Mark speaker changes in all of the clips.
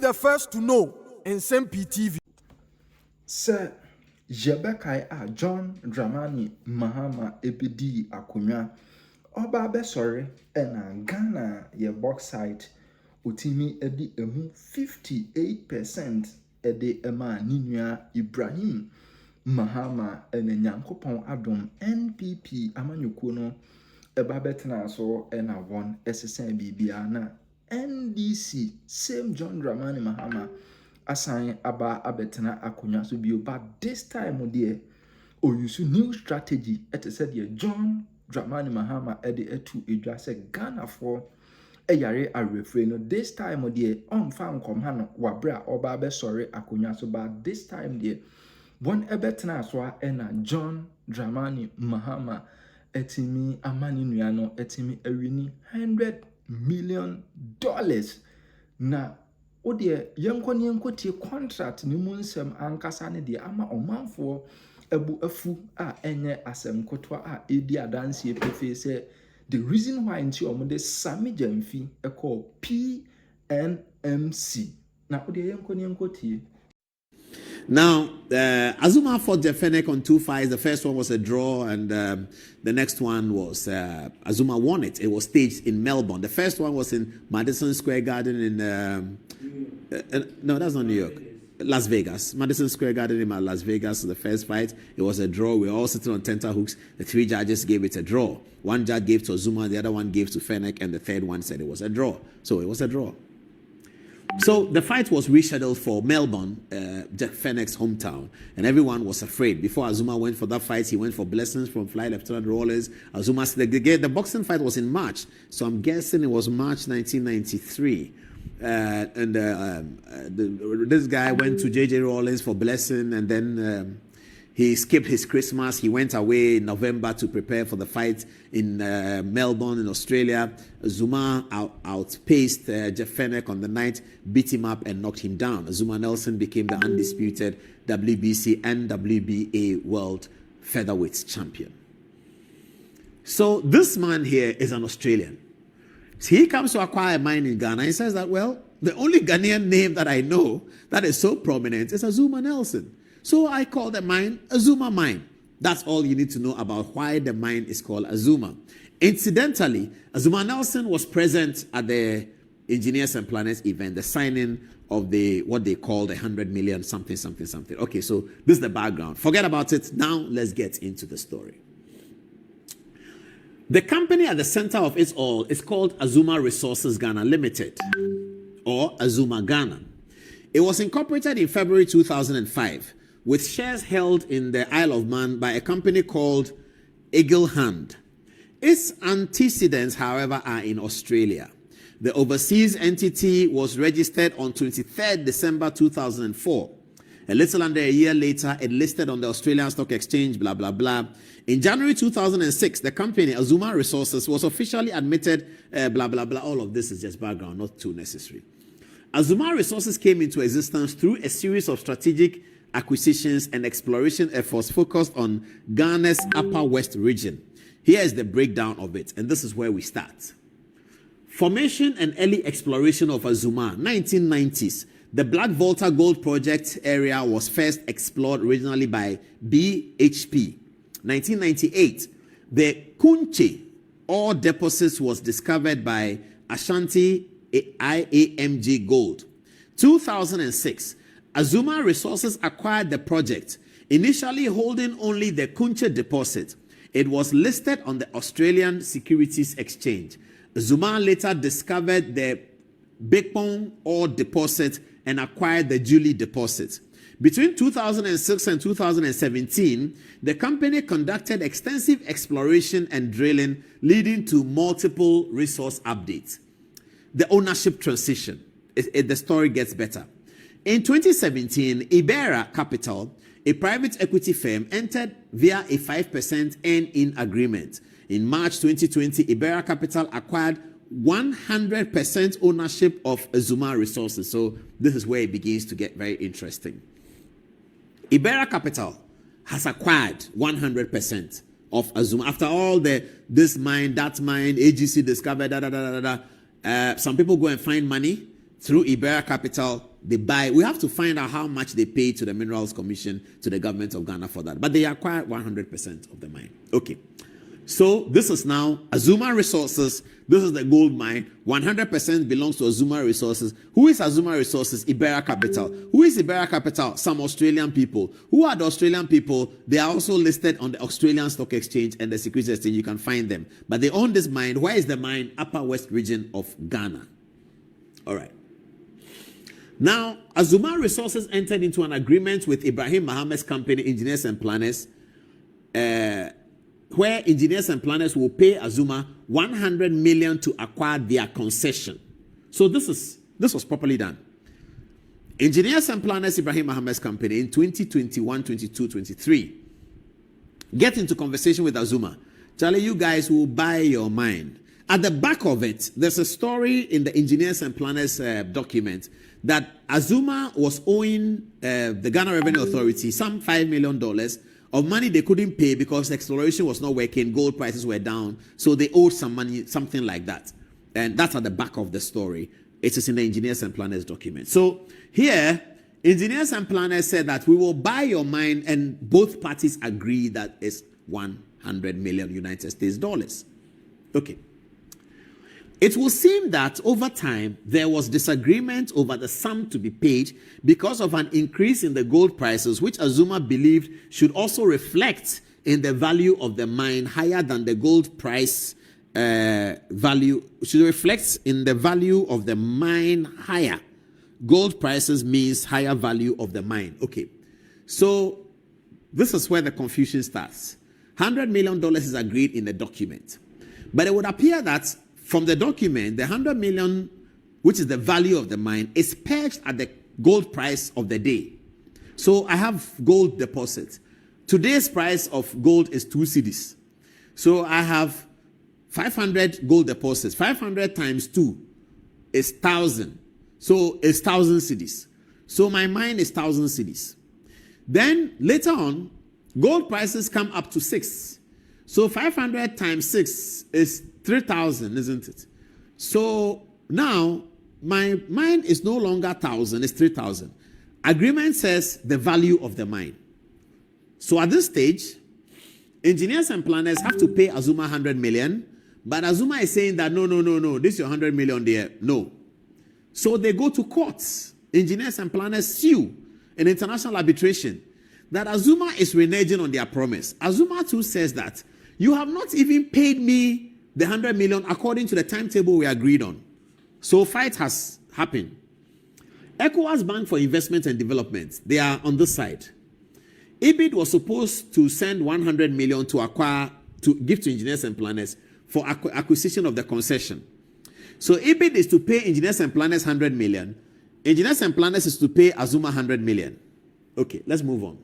Speaker 1: the first to know Nsem-Pii TV.
Speaker 2: Sir, Jebekai John Dramani Mahama ebidi akonya. Oba be sorry ena Ghana ye bauxite utimi edi emu 58% ede ema ninua Ibrahim Mahama ene Nyankopon adom NPP amanyuko no eba betena so ena won esesen bibia na NDC same John Dramani Mahama assign aba abetena akonya so bio, but this time dear o use new strategy et said ye John Dramani Mahama ede etu edwa se Ghana for eyare arefre no this time dear fa nkom ha no wabra oba be sorry akonya so, but this time dear one ebetena so ena John Dramani Mahama etimi amani nua no etimi awini $100 million na ode yenkotie contract ni mu nsem ankasa ne de ama omanfo ebu afu a enye asem kotwa a edi adanse epefe se the reason why nti omode sami jamfi e call PNMC na ode yenkotie.
Speaker 3: Now, Auma fought Sh0cks on 2 fights. The first one was a draw, and the next one was Auma won it. It was staged in Melbourne. The first one was in Madison Square Garden in no, that's not New York. Las Vegas. Madison Square Garden in Las Vegas. The first fight, it was a draw. We were all sitting on tenterhooks. The 3 judges gave it a draw. One judge gave to Auma, the other one gave to Sh0cks, and the third one said it was a draw. So it was a draw. So the fight was rescheduled for Melbourne, Sh0cks' hometown, and everyone was afraid. Before Auma went for that fight, he went for blessings from Fly Lieutenant Rawlings. Auma, the boxing fight was in March, so I'm guessing it was March 1993. This guy went to JJ Rawlings for blessing, and then he skipped his Christmas. He went away in November to prepare for the fight in Melbourne in Australia. Auma outpaced Sh0cks on the night, beat him up and knocked him down. Auma Nelson became the undisputed WBC and WBA world featherweight champion. So this man here is an Australian. So he comes to acquire a mine in Ghana. He says that, well, the only Ghanaian name that I know that is so prominent is Auma Nelson. So I call the mine Auma Mine. That's all you need to know about why the mine is called Auma. Incidentally, Auma Nelson was present at the Engineers and Planners event, the signing of the what they call the 100 million something. Okay, so this is the background. Forget about it. Now let's get into the story. The company at the center of it all is called Auma Resources Ghana Limited, or Auma Ghana. It was incorporated in February 2005 with shares held in the Isle of Man by a company called Eagle Hand. Its antecedents, however, are in Australia. The overseas entity was registered on 23rd December 2004. A little under a year later, it listed on the Australian Stock Exchange, blah, blah, blah. In January 2006, the company, Auma Resources, was officially admitted, blah, blah, blah. All of this is just background, not too necessary. Auma Resources came into existence through a series of strategic acquisitions and exploration efforts focused on Ghana's Upper West region. Here is the breakdown of it, and this is where we start. Formation and early exploration of Auma, 1990s. The Black Volta Gold Project area was first explored originally by BHP. 1998, the Kunche ore deposits was discovered by Ashanti IAMG Gold. 2006, Auma Resources acquired the project, initially holding only the Kunche deposit. It was listed on the Australian Securities Exchange. Auma later discovered the Bigpong ore deposit and acquired the Julie deposit. Between 2006 and 2017, the company conducted extensive exploration and drilling, leading to multiple resource updates. The ownership transition, the story gets better. In 2017, Ibera Capital, a private equity firm, entered via a 5% earn-in agreement. In March 2020, Ibera Capital acquired 100% ownership of Auma Resources. So this is where it begins to get very interesting. Ibera Capital has acquired 100% of Auma. After all this mine, that mine, AGC discovered, some people go and find money through Ibera Capital. They buy. We have to find out how much they pay to the Minerals Commission, to the government of Ghana for that. But they acquire 100% of the mine. Okay. So this is now Auma Resources. This is the gold mine. 100% belongs to Auma Resources. Who is Auma Resources? Iberia Capital. Who is Iberia Capital? Some Australian people. Who are the Australian people? They are also listed on the Australian Stock Exchange and the Securities Exchange. You can find them. But they own this mine. Where is the mine? Upper West region of Ghana. All right. Now, Auma Resources entered into an agreement with Ibrahim Mahama's company, Engineers and Planners, where Engineers and Planners will pay Auma 100 million to acquire their concession. So this was properly done. Engineers and Planners, Ibrahim Mahama's company, in 2021, 22, 23, get into conversation with Auma. Charlie, you guys will buy your mine. At the back of it, there's a story in the Engineers and Planners document that Auma was owing the Ghana Revenue Authority some $5 million of money they couldn't pay because exploration was not working, gold prices were down, so they owed some money, something like that. And that's at the back of the story. It is in the Engineers and Planners document. So here, Engineers and Planners said that we will buy your mine, and both parties agree that it's 100 million United States dollars. Okay. It will seem that over time, there was disagreement over the sum to be paid because of an increase in the gold prices, which Auma believed should also reflect in the value of the mine higher than the gold price value, should reflect in the value of the mine higher. Gold prices means higher value of the mine. Okay, so this is where the confusion starts. $100 million is agreed in the document, but it would appear that from the document, the 100 million, which is the value of the mine, is pegged at the gold price of the day. So I have gold deposits. Today's price of gold is 2 cedis. So I have 500 gold deposits. 500 times 2 is 1,000. So it's 1,000 cedis. So my mine is 1,000 cedis. Then later on, gold prices come up to 6. So 500 times 6 is 3,000, isn't it? So now my mine is no longer 1,000, it's 3,000. Agreement says the value of the mine. So at this stage, Engineers and Planners have to pay Auma 100 million, but Auma is saying that no, this is your 100 million there. No. So they go to courts. Engineers and Planners sue in international arbitration that Auma is reneging on their promise. Auma too says that you have not even paid me the 100 million according to the timetable we agreed on. So fight has happened. ECOWAS Bank for Investment and Development, they are on this side. EBID was supposed to send 100 million to acquire, to give to Engineers and Planners for acquisition of the concession. So EBID is to pay Engineers and Planners 100 million. Engineers and Planners is to pay Auma 100 million. Okay, let's move on.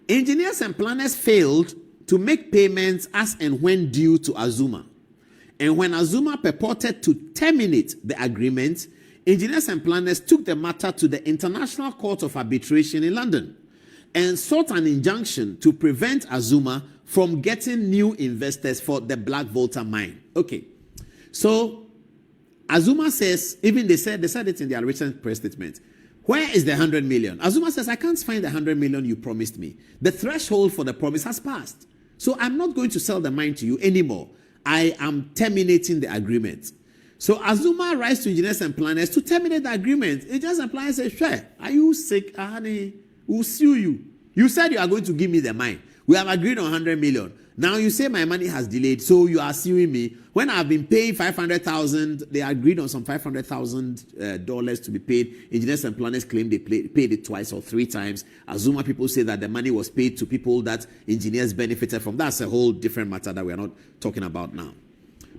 Speaker 3: Engineers and Planners failed to make payments as and when due to Auma. And when Auma purported to terminate the agreement, Engineers and Planners took the matter to the International Court of Arbitration in London and sought an injunction to prevent Auma from getting new investors for the Black Volta mine. Okay, so Auma says, even they said it in their recent press statement, where is the 100 million? Auma says, I can't find the 100 million you promised me. The threshold for the promise has passed. So I'm not going to sell the mine to you anymore. I am terminating the agreement. So Auma writes to Engineers and Planners to terminate the agreement. Engineers and Planners say, sure, are you sick? Honey, we'll sue you. You said you are going to give me the mine. We have agreed on 100 million. Now you say my money has delayed, so you are suing me. When I've been paying 500,000, they agreed on some $500,000 to be paid. Engineers and Planners claim they paid it twice or 3 times. Auma people say that the money was paid to people that engineers benefited from. That's a whole different matter that we are not talking about now.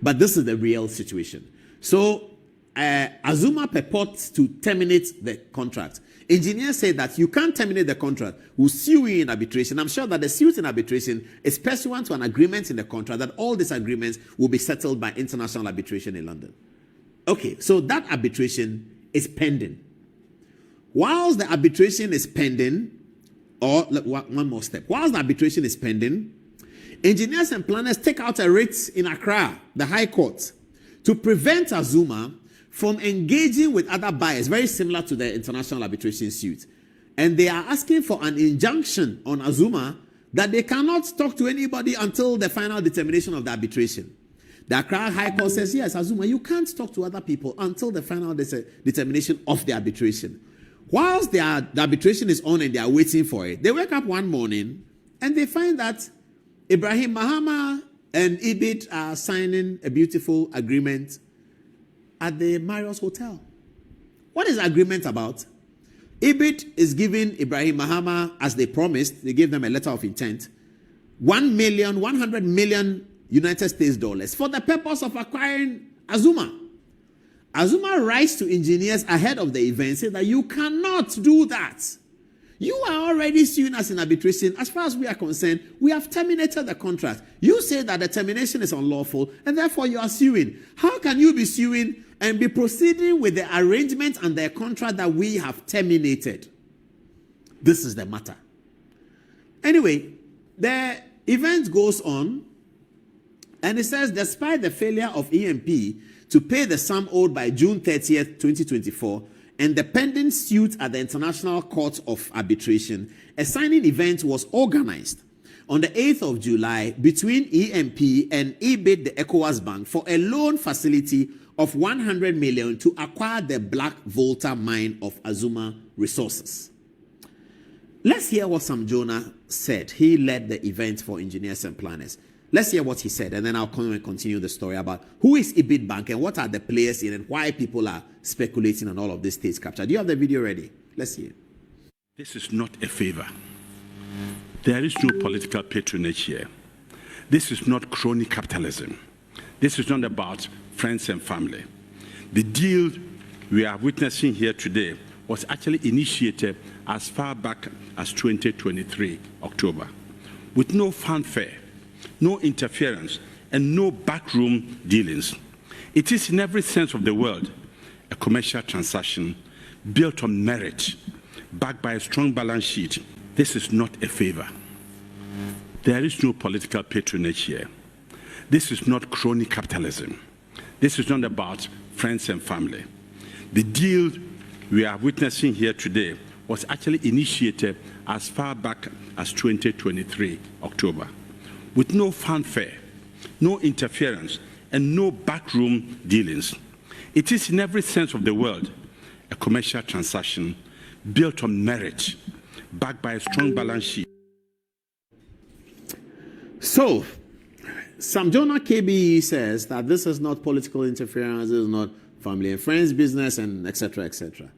Speaker 3: But this is the real situation. So Auma purports to terminate the contract. Engineers say that you can't terminate the contract. We'll sue you in arbitration. I'm sure that the suit in arbitration is pursuant to an agreement in the contract that all disagreements will be settled by international arbitration in London. Okay, so that arbitration is pending. Whilst the arbitration is pending, or one more step, whilst the arbitration is pending, Engineers and Planners take out a writ in Accra, the High Court, to prevent Auma from engaging with other buyers, very similar to the international arbitration suit. And they are asking for an injunction on Azuma that they cannot talk to anybody until the final determination of the arbitration. The Accra High Court says, yes, Azuma, you can't talk to other people until the final determination of the arbitration. Whilst the arbitration is on and they are waiting for it, they wake up one morning and they find that Ibrahim Mahama and Ibit are signing a beautiful agreement at the Marriott Hotel. What is the agreement about? Ibit is giving Ibrahim Mahama, as they promised, they gave them a letter of intent, 100 million United States dollars for the purpose of acquiring Azuma. Azuma writes to engineers ahead of the event, saying that you cannot do that. You are already suing us in arbitration. As far as we are concerned, we have terminated the contract. You say that the termination is unlawful, and therefore you are suing. How can you be suing and be proceeding with the arrangement and the contract that we have terminated? This is the matter. Anyway, the event goes on, and it says, despite the failure of Nsem-Pii to pay the sum owed by June 30th, 2024, and the pending suit at the International Court of Arbitration, a signing event was organized on the 8th of July between Nsem-Pii and Ibit, the ECOWAS Bank, for a loan facility of 100 million to acquire the Black Volta mine of Auma Resources. Let's hear what Sam Jonah said. He led the event for engineers and planners. Let's hear what he said, and then I'll come and continue the story about who is Ibit Bank and what are the players in and why people are speculating on all of this stage capture. Do you have the video ready? Let's hear.
Speaker 4: This is not a favor. There is no political patronage here. This is not crony capitalism. This is not about friends and family. The deal we are witnessing here today was actually initiated as far back as 2023, October, with no fanfare, no interference, and no backroom dealings. It is, in every sense of the word, a commercial transaction built on merit, backed by a strong balance sheet. This is not a favor. There is no political patronage here. This is not crony capitalism. This is not about friends and family. The deal we are witnessing here today was actually initiated as far back as 2023, October, with no fanfare, no interference, and no backroom dealings. It is, in every sense of the word, a commercial transaction built on merit, backed by a strong balance sheet.
Speaker 3: So, Sam Jonah KB says that this is not political interference, this is not family and friends business, and etc., etc.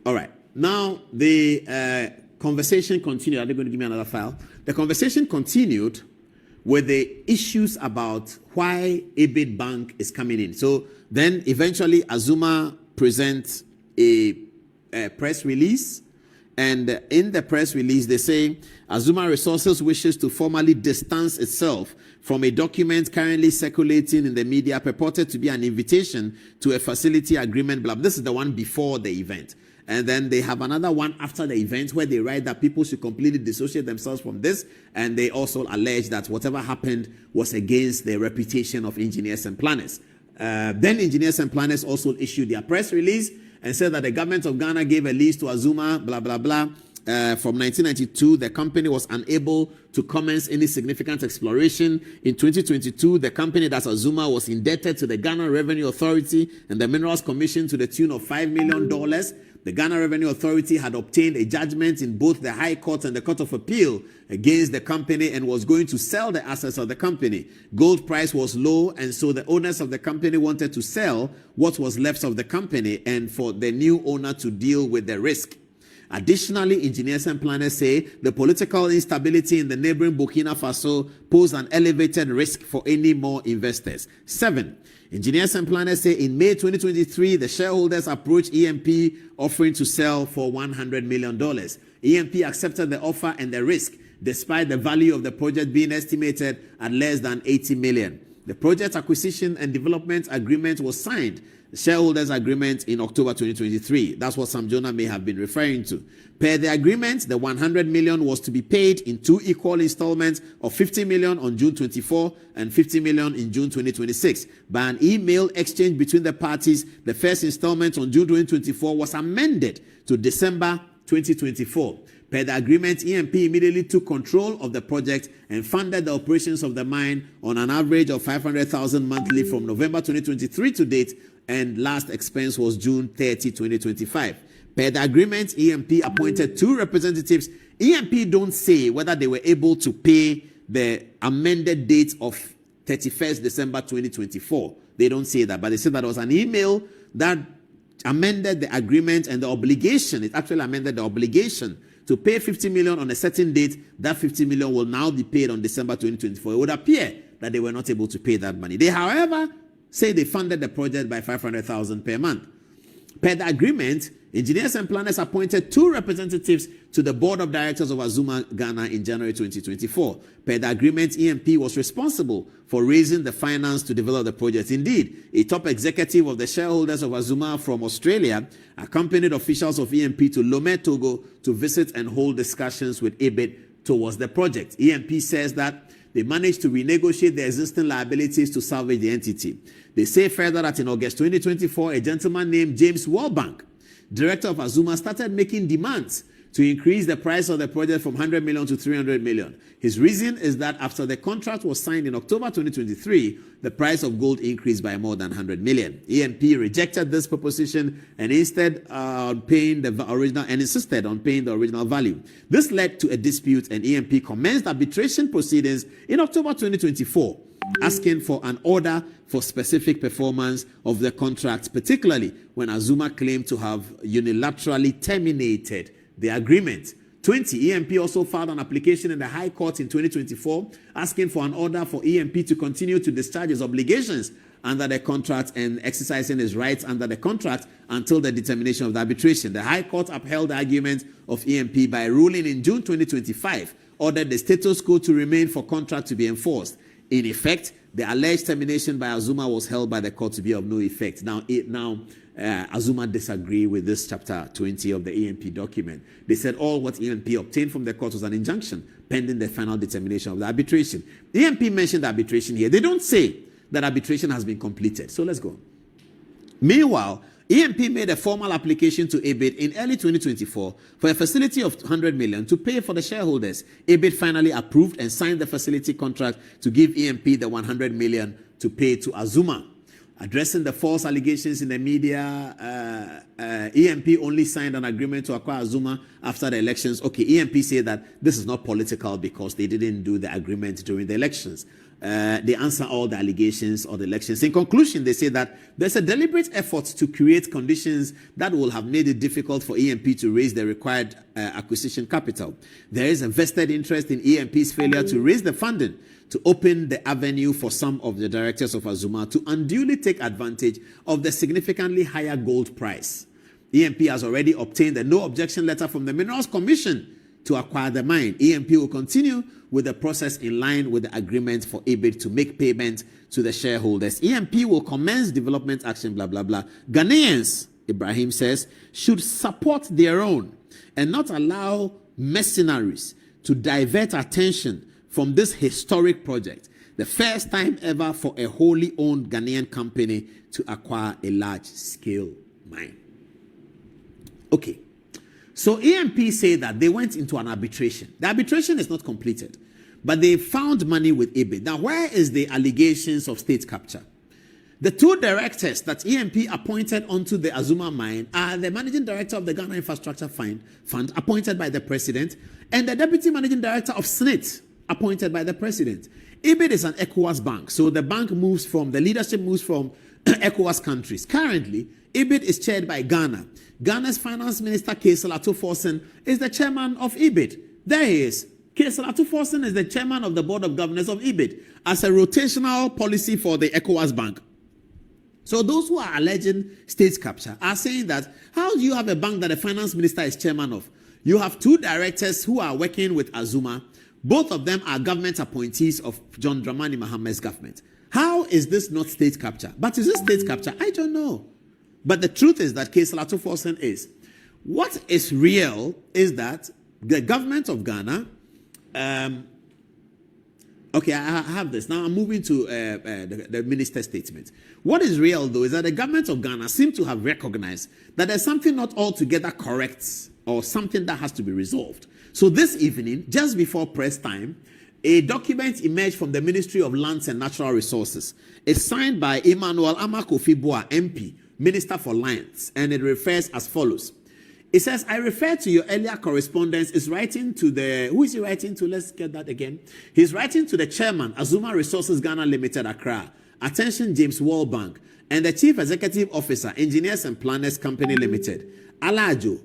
Speaker 3: All right. Now, the conversation continued. Are they going to give me another file? The conversation continued with the issues about why Ibit Bank is coming in. So then eventually Azuma presents a press release, and in the press release they say Auma Resources wishes to formally distance itself from a document currently circulating in the media purported to be an invitation to a facility agreement. Blah. This is the one before the event. And then they have another one after the event where they write that people should completely dissociate themselves from this. And they also allege that whatever happened was against the reputation of engineers and planners. Then engineers and planners also issued their press release and said that the government of Ghana gave a lease to Azuma, blah, blah, blah. From 1992, the company was unable to commence any significant exploration. In 2022, the company, that's Azuma, was indebted to the Ghana Revenue Authority and the Minerals Commission to the tune of $5 million. The Ghana Revenue Authority had obtained a judgment in both the High Court and the Court of Appeal against the company and was going to sell the assets of the company. Gold price was low, and so the owners of the company wanted to sell what was left of the company and for the new owner to deal with the risk. Additionally, engineers and planners say the political instability in the neighboring Burkina Faso posed an elevated risk for any more investors. 7. Engineers and planners say in May 2023, the shareholders approached Nsem-Pii offering to sell for $100 million. Nsem-Pii accepted the offer and the risk, despite the value of the project being estimated at less than $80 million. The project acquisition and development agreement was signed, the shareholders agreement, in October 2023. That's what Sam Jonah may have been referring to. Per the agreement, the 100 million was to be paid in 2 equal installments of 50 million on June 24 and 50 million in June 2026. By an email exchange between the parties, the first installment on June 2024 was amended to December 2024. Per the agreement, Nsem-Pii immediately took control of the project and funded the operations of the mine on an average of 500,000 monthly from November 2023 to date, and last expense was June 30, 2025. Per the agreement, Nsem-Pii appointed 2 representatives. Nsem-Pii don't say whether they were able to pay the amended date of 31st December 2024. They don't say that, but they said that there was an email that amended the agreement and the obligation. It actually amended the obligation to pay 50 million on a certain date. That 50 million will now be paid on December 2024. It would appear that they were not able to pay that money. They, however, say they funded the project by 500,000 per month. Per the agreement, engineers and planners appointed 2 representatives to the board of directors of Azuma Ghana in January 2024. Per the agreement, Nsem-Pii was responsible for raising the finance to develop the project. Indeed, a top executive of the shareholders of Azuma from Australia accompanied officials of Nsem-Pii to Lomé, Togo, to visit and hold discussions with IBID towards the project. Nsem-Pii says that they managed to renegotiate the existing liabilities to salvage the entity. They say further that in August 2024, a gentleman named James Walbank, director of Azuma, started making demands to increase the price of the project from 100 million to 300 million. His reason is that after the contract was signed in October 2023, the price of gold increased by more than 100 million. Nsem-Pii rejected this proposition and insisted on paying the original value. This led to a dispute, and Nsem-Pii commenced arbitration proceedings in October 2024, asking for an order for specific performance of the contract, particularly when Azuma claimed to have unilaterally terminated the agreement. Nsem-Pii also filed an application in the High Court in 2024 asking for an order for Nsem-Pii to continue to discharge his obligations under the contract and exercising his rights under the contract until the determination of the arbitration. The High Court upheld the argument of Nsem-Pii by ruling in June 2025, ordered the status quo to remain for contract to be enforced. In effect, the alleged termination by Azuma was held by the court to be of no effect. Azuma disagree with this chapter 20 of the Nsem-Pii document. They said all what Nsem-Pii obtained from the court was an injunction pending the final determination of the arbitration. Nsem-Pii mentioned arbitration here. They don't say that arbitration has been completed. So let's go. Meanwhile, Nsem-Pii made a formal application to IBID in early 2024 for a facility of 100 million to pay for the shareholders. IBID finally approved and signed the facility contract to give Nsem-Pii the 100 million to pay to Azuma. Addressing the false allegations in the media, Nsem-Pii only signed an agreement to acquire Azuma after the elections. Okay, Nsem-Pii said that this is not political because they didn't do the agreement during the elections. They answer all the allegations of the elections. In conclusion, they say that there's a deliberate effort to create conditions that will have made it difficult for Nsem-Pii to raise the required acquisition capital. There is a vested interest in Nsem-Pii's failure to raise the funding to open the avenue for some of the directors of Azuma to unduly take advantage of the significantly higher gold price. Nsem-Pii has already obtained a no objection letter from the Minerals Commission to acquire the mine. Nsem-Pii will continue with the process in line with the agreement for IBID to make payment to the shareholders. Nsem-Pii will commence development action, blah, blah, blah. Ghanaians, Ibrahim says, should support their own and not allow mercenaries to divert attention from this historic project. The first time ever for a wholly owned Ghanaian company to acquire a large-scale mine. Okay. So Nsem-Pii say that they went into an arbitration. The arbitration is not completed, but they found money with IBID. Now, where is the allegations of state capture? The 2 directors that Nsem-Pii appointed onto the Azuma mine are the managing director of the Ghana Infrastructure Fund, appointed by the president, and the deputy managing director of SNIT, appointed by the president. IBID is an ECOWAS bank, so the leadership moves from ECOWAS countries. Currently, IBID is chaired by Ghana. Ghana's finance minister, Kaysel Atuforsen, is the chairman of IBID. There he is. Kaysel Atuforsen is the chairman of the board of governors of IBID as a rotational policy for the ECOWAS bank. So those who are alleging state capture are saying that, how do you have a bank that the finance minister is chairman of? You have 2 directors who are working with Azuma. Both of them are government appointees of John Dramani Mahama's government. How is this not state capture? But is this state capture? I don't know. But the truth is that case Latofosen is. What is real is that the government of Ghana, okay, I have this. Now I'm moving to the minister's statement. What is real, though, is that the government of Ghana seems to have recognized that there's something not altogether correct or something that has to be resolved. So this evening, just before press time, a document emerged from the Ministry of Lands and Natural Resources. It's signed by Emmanuel Amakofibua, MP, Minister for Lands, and it refers as follows. It says, I refer to your earlier correspondence. Is writing to the, who is he writing to? Let's get that again. He's writing to the chairman, Auma Resources Ghana Limited, Accra. Attention, James World Bank. And the chief executive officer, Engineers and Planners Company Limited. Alajo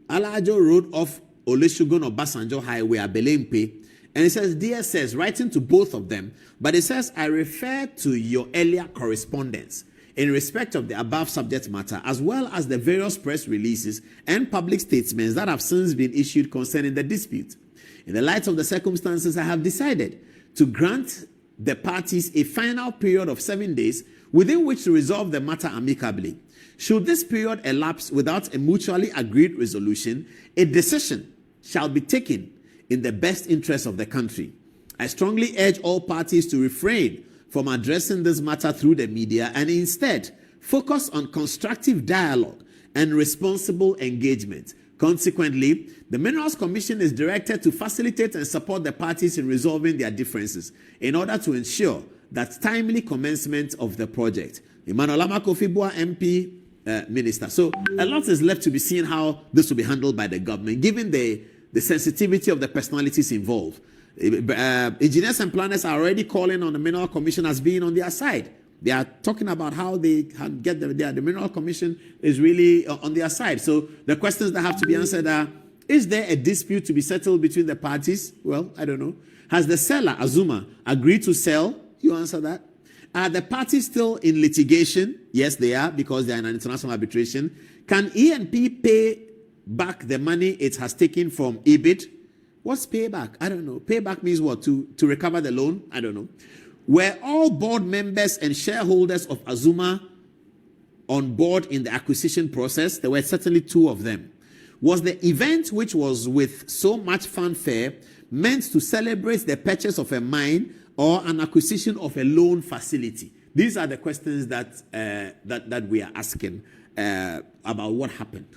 Speaker 3: Road off Olusegun Obasanjo Highway, Nsem-Pii. And it says, DSS, writing to both of them. But it says, I refer to your earlier correspondence in respect of the above subject matter, as well as the various press releases and public statements that have since been issued concerning the dispute. In the light of the circumstances, I have decided to grant the parties a final period of 7 days within which to resolve the matter amicably. Should this period elapse without a mutually agreed resolution, a decision shall be taken in the best interest of the country. I strongly urge all parties to refrain from addressing this matter through the media and instead focus on constructive dialogue and responsible engagement. Consequently, the Minerals Commission is directed to facilitate and support the parties in resolving their differences in order to ensure that timely commencement of the project. Emmanuel Amakofibua, MP, Minister. So a lot is left to be seen how this will be handled by the government, given the sensitivity of the personalities involved. Engineers and planners are already calling on the Mineral Commission as being on their side. They are talking about how they can get the Mineral Commission is really on their side. So the questions that have to be answered are, is there a dispute to be settled between the parties? Well, I don't know. Has the seller, Azuma, agreed to sell? You answer that. Are the parties still in litigation? Yes, they are, because they are in an international arbitration. Can E&P pay back the money it has taken from EBIT? What's payback? I don't know. Payback means what? To recover the loan? I don't know. Were all board members and shareholders of Azuma on board in the acquisition process? There were certainly 2 of them. Was the event, which was with so much fanfare, meant to celebrate the purchase of a mine or an acquisition of a loan facility? These are the questions that that we are asking about what happened.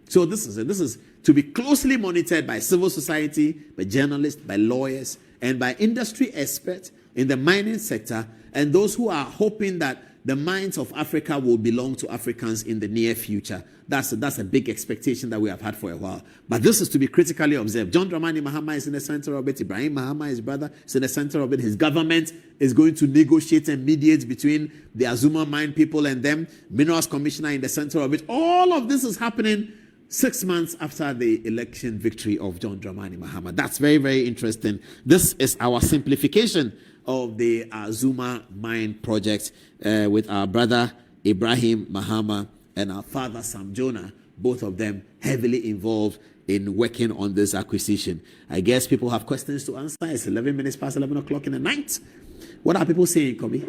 Speaker 3: So this is it. This is to be closely monitored by civil society, by journalists, by lawyers, and by industry experts in the mining sector, and those who are hoping that the mines of Africa will belong to Africans in the near future. That's a big expectation that we have had for a while. But this is to be critically observed. John Dramani Mahama is in the center of it. Ibrahim Mahama, his brother, is in the center of it. His government is going to negotiate and mediate between the Azuma mine people and them. Minerals Commissioner in the center of it. All of this is happening 6 months after the election victory of John Dramani Mahama. That's very, very interesting. This is our simplification of the Azuma mine project with our brother Ibrahim Mahama and our father Sam Jonah, both of them heavily involved in working on this acquisition. I guess people have questions to answer. It's 11 minutes past 11 o'clock in the night. What are people saying, Kobe?